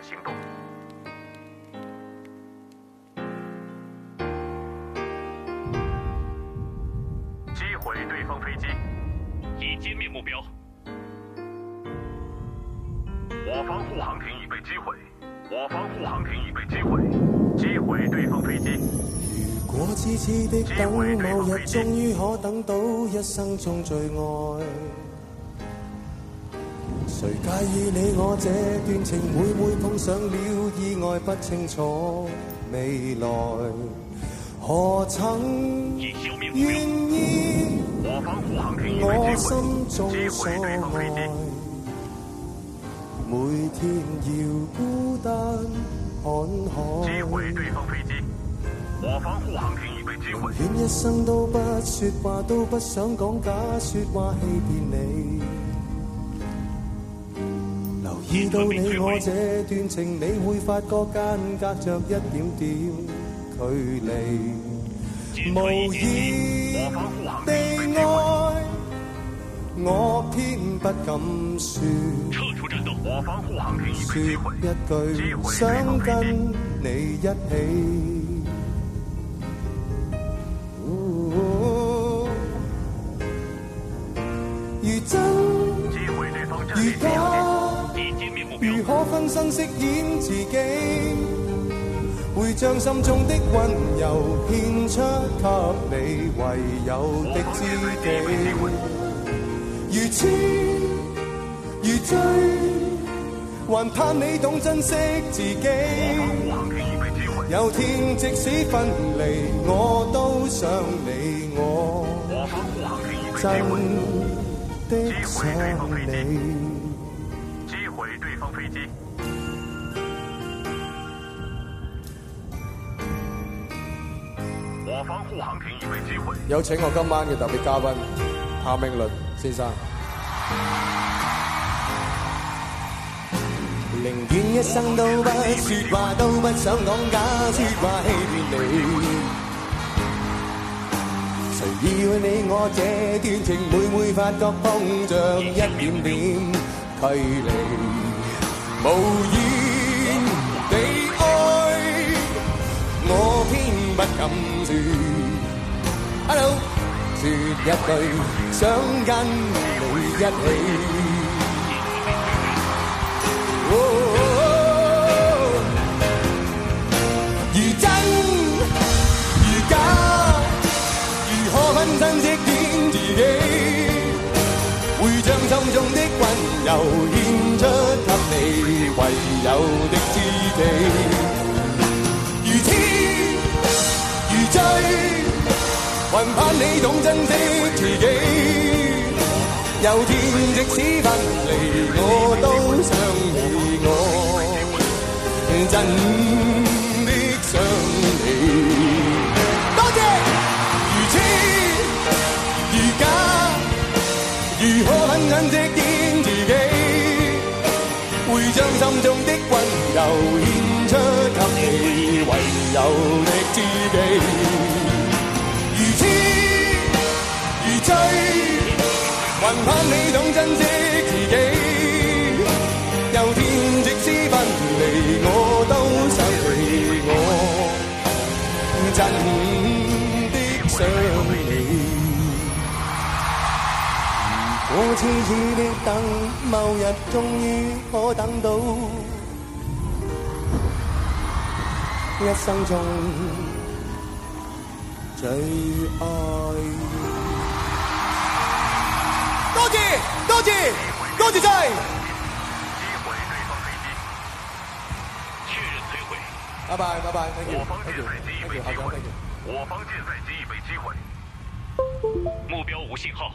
行动。击毁对方飞机，已歼灭目标。我方护航艇已被击毁，我方护航艇已被击毁，击毁对方飛機。如果痴痴的等，某日終於可等到一生中最愛。誰介意你我這段情，每碰上了意外，不清楚未來，何曾願意我心中所愛？每天要孤單看海，擊毀對方飛機，我方護航艇已被擊毀。願一生都不說話，都不想講假說話欺騙你。留意到你我這段情，你會發覺間隔着一點點距離。無言地愛，我偏不敢說。我方護航艇已被擊毀。說一句想跟你一起。如真如假，如可分身飾演自己，會將心中的溫柔獻出給你唯有的知己。如痴如醉，還盼你懂珍惜自己。有天即使分離，我都想你，我真的想你。擊毀對方飛機。我方護航艇已被擊毀。有請我今晚嘅特別嘉賓譚詠麟先生。寧願一生都不說話，都不想講假說話欺騙你。誰以為你我這段情，每發覺碰着一點點距離。無言地愛，我偏不敢說。Hello， 說一句想跟你一起。如真如假，如何分身飾演自己，會將心中的溫柔獻出給你唯有的知己。如痴如醉，還盼你懂珍惜自己。有天即使分離，我都想你，我真的想你。多謝。如痴如假，如何很珍惜見自己，會將心中的溫柔獻出給你唯有的知己。如痴如醉，還盼你懂珍惜自己。有天即使分離，我都想你，我真的想你。如果痴痴的等，某日終於可等到一生中最愛。多謝多謝多謝晒。拜拜拜拜 ，thank you，thank you，thank you，好嘅，thank you。我方舰載機已被擊毀。目標無信號。